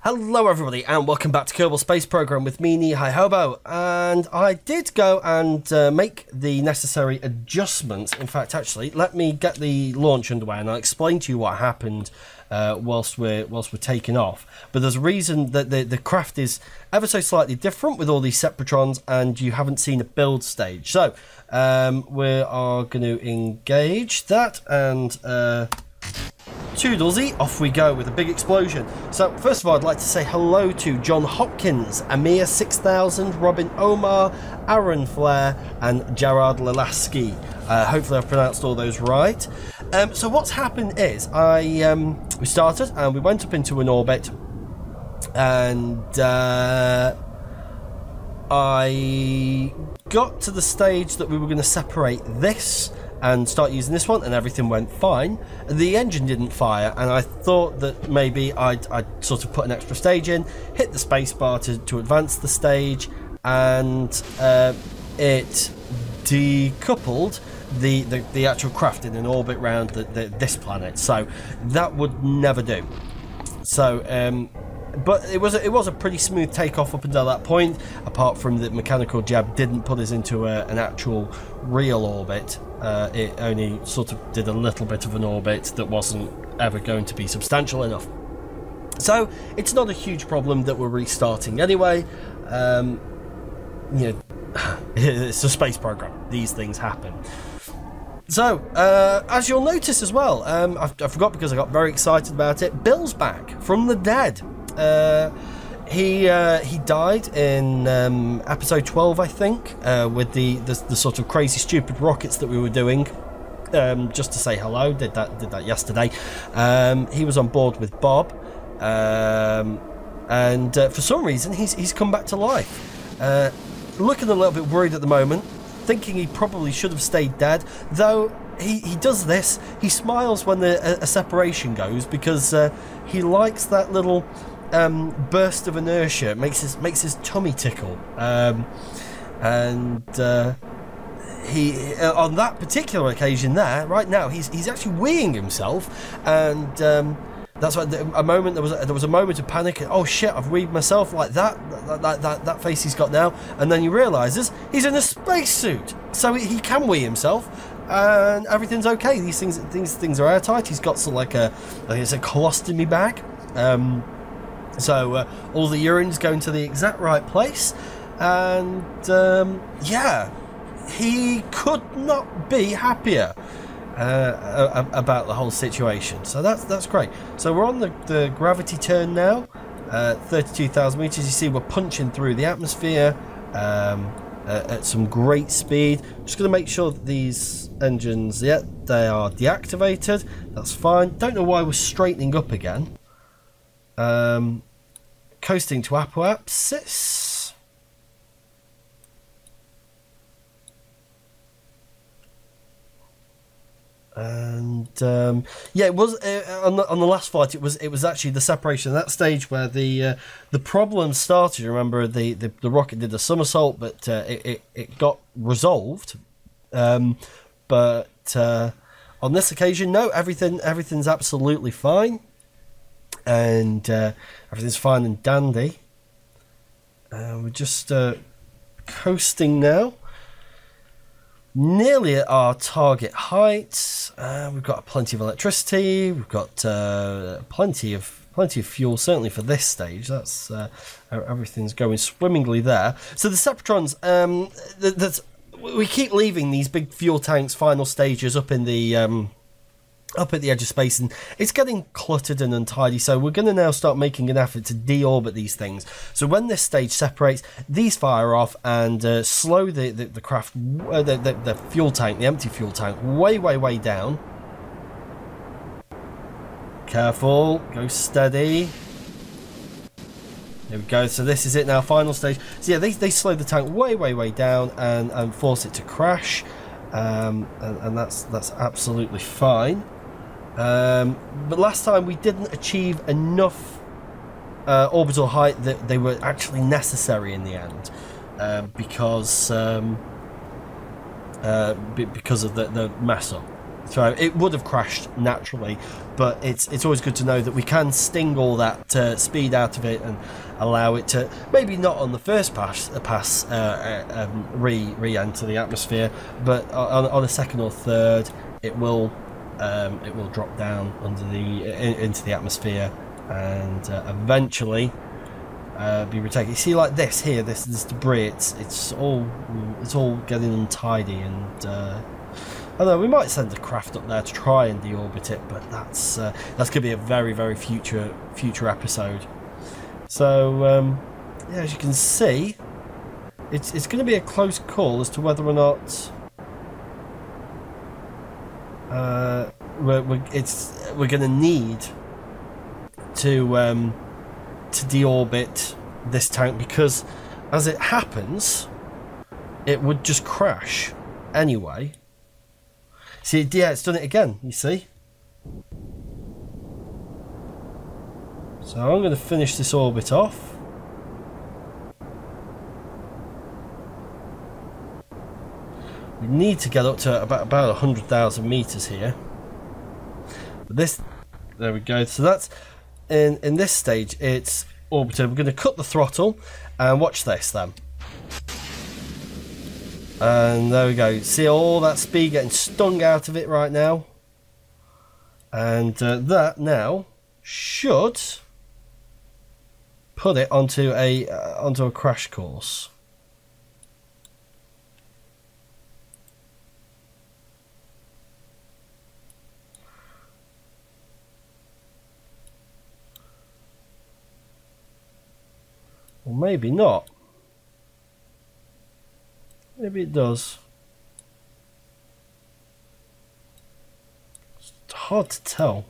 Hello everybody and welcome back to Kerbal Space Program with me, Hobo, and I did go and make the necessary adjustments. In fact, actually, let me get the launch underway and I'll explain to you what happened whilst we're taking off. But there's a reason that the craft is ever so slightly different with all these Separatrons, and you haven't seen a build stage. So we are going to engage that and toodlesy, off we go with a big explosion. So first of all, I'd like to say hello to John Hopkins, Amir 6000, Robin Omar, Aaron Flair and Gerard Lalaski. Hopefully I've pronounced all those right. So what's happened is we started and we went up into an orbit, and I got to the stage that we were going to separate this and start using this one, and everything went fine. The engine didn't fire, and I thought that maybe I'd sort of put an extra stage in, hit the space bar to advance the stage, and it decoupled the actual craft in an orbit around this planet. So that would never do. So but it was a pretty smooth takeoff up until that point, apart from the mechanical jab didn't put us into an actual real orbit. It only sort of did a little bit of an orbit that wasn't ever going to be substantial enough. So it's not a huge problem that we're restarting anyway. You know, it's a space program. These things happen. So, as you'll notice as well, I forgot because I got very excited about it. Bill's back from the dead. He died in episode 12, I think, with the sort of crazy stupid rockets that we were doing. Just to say hello, did that yesterday. He was on board with Bob, and for some reason he's come back to life. Looking a little bit worried at the moment, thinking he probably should have stayed dead, though he does this. He smiles when a separation goes, because he likes that little burst of inertia. It makes his tummy tickle, and he on that particular occasion there right now he's actually weeing himself, and that's why there was a moment of panic. Oh shit, I've weed myself like that face he's got now, and then he realizes he's in a spacesuit, so he can wee himself and everything's okay. These things are airtight. He's got sort of like a colostomy bag. So all the urine's going to the exact right place, and yeah, he could not be happier about the whole situation. So that's great. So we're on the gravity turn now, 32,000 meters. You see we're punching through the atmosphere at some great speed. Just going to make sure that these engines, yeah, they are deactivated. That's fine. Don't know why we're straightening up again. Coasting to apoapsis. And yeah, it was on the last flight. It was actually the separation at that stage where the problem started. Remember, the rocket did a somersault, but it got resolved. But on this occasion, no, everything's absolutely fine. And everything's fine and dandy. We're just coasting now, nearly at our target height. We've got plenty of electricity. We've got plenty of fuel, certainly for this stage. That's everything's going swimmingly there. So the Separatrons, we keep leaving these big fuel tanks, final stages up in the up at the edge of space, and it's getting cluttered and untidy. So we're going to now start making an effort to deorbit these things. So when this stage separates, these fire off and slow the craft, the fuel tank, the empty fuel tank, way down. Careful, go steady. There we go. So this is it now, final stage. So yeah, they slow the tank way down and force it to crash, and that's absolutely fine. But last time we didn't achieve enough orbital height that they were actually necessary in the end, because of the mess up. So it would have crashed naturally, but it's always good to know that we can sting all that speed out of it and allow it to, maybe not on the first pass re-enter the atmosphere, but on a second or third it will drop down under into the atmosphere and eventually be retaken. You see, like this here, this debris, it's all getting untidy, and I know we might send a craft up there to try and deorbit it, but that's going to be a very, very future episode. So yeah, as you can see, it's going to be a close call as to whether or not we're going to need to deorbit this tank, because as it happens, it would just crash anyway. See, yeah, it's done it again, you see. So I'm going to finish this orbit off. We need to get up to about 100,000 meters here. But this, there we go. So that's in this stage, it's orbited. We're going to cut the throttle and watch this then. And there we go. See all that speed getting stung out of it right now. And that now should put it onto a crash course. Or maybe not. Maybe it does. It's hard to tell.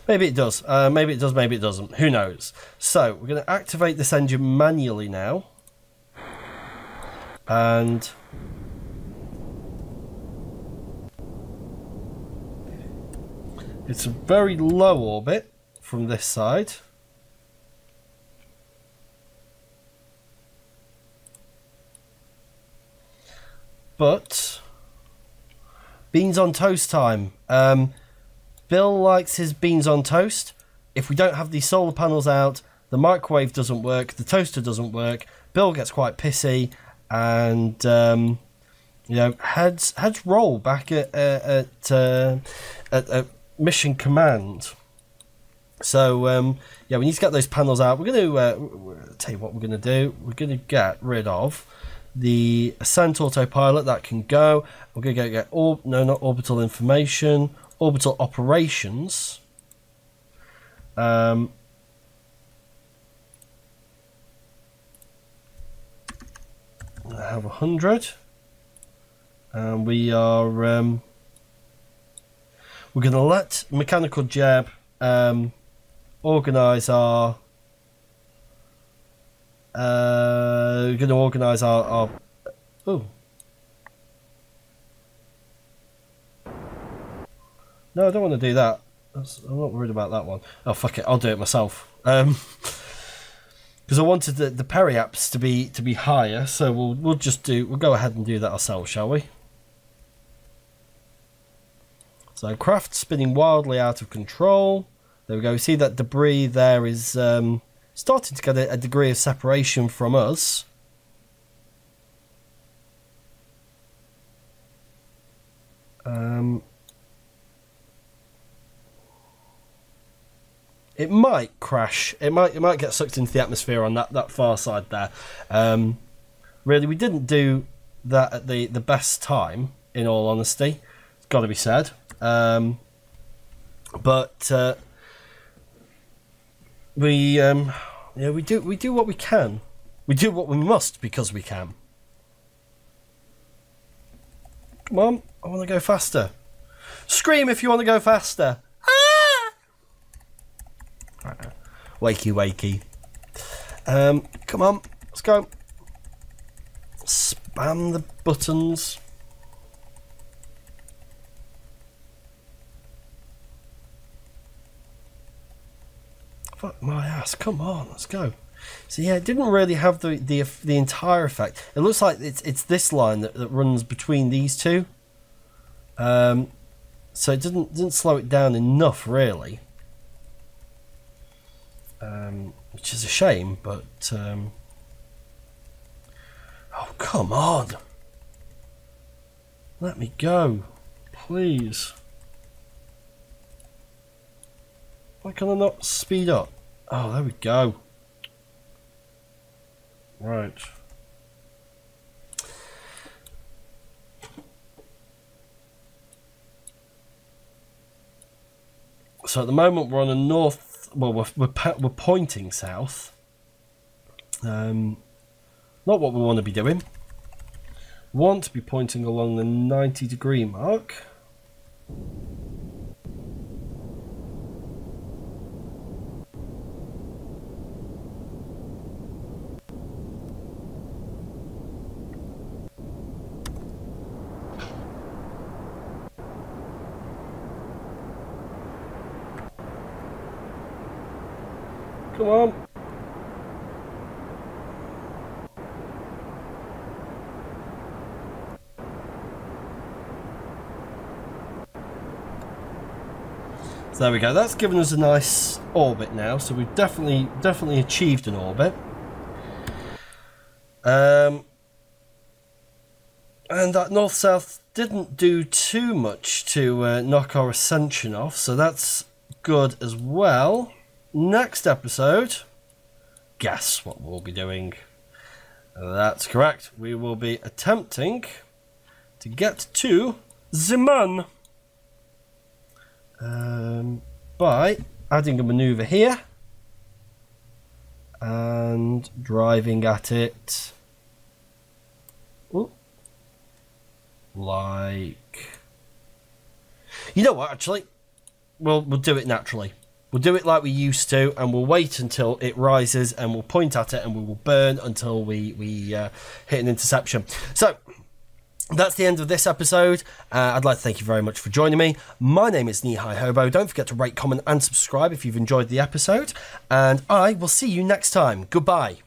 Maybe it does. Maybe it does, maybe it doesn't. Who knows? So, we're going to activate this engine manually now. And it's a very low orbit from this side. But beans on toast time. Bill likes his beans on toast. If we don't have these solar panels out, the microwave doesn't work, the toaster doesn't work. Bill gets quite pissy, and you know, heads roll back at mission command. So yeah, we need to get those panels out. We're going to tell you what we're going to do. We're going to get rid of the Ascent autopilot. That can go. We're going to get not orbital information, orbital operations. I have 100, and we are we're going to let Mechanical Jeb organise our we're going to organise our oh no, I don't want to do that. I'm not worried about that one. Oh fuck it, I'll do it myself. Because I wanted the periaps to be higher, so we'll go ahead and do that ourselves, shall we? So craft spinning wildly out of control. There we go. See that debris there is starting to get a degree of separation from us. It might crash. It might get sucked into the atmosphere on that far side there. Really, we didn't do that at the best time, in all honesty. It's got to be said. But we do what we can. We do what we must because we can. Come on, I want to go faster. Scream if you want to go faster. Wakey, wakey. Come on, let's go. Spam the buttons. Fuck my ass, come on, let's go. So yeah, it didn't really have the entire effect. It looks like it's this line that runs between these two. So it didn't slow it down enough, really. Which is a shame, but oh, come on. Let me go, please. Why can I not speed up? Oh, there we go. Right. So at the moment we're on a north. Well, we're pointing south. Not what we want to be doing. Want to be pointing along the 90-degree mark. Come on. So there we go. That's given us a nice orbit now. So we've definitely achieved an orbit. And that north-south didn't do too much to knock our ascension off. So that's good as well. Next episode, guess what we'll be doing? That's correct. We will be attempting to get to the moon by adding a maneuver here and driving at it like, you know what, actually we'll do it naturally. We'll do it like we used to, and we'll wait until it rises, and we'll point at it, and we will burn until we hit an interception. So that's the end of this episode. I'd like to thank you very much for joining me. My name is Hobo. Don't forget to rate, comment, and subscribe if you've enjoyed the episode, and I will see you next time. Goodbye.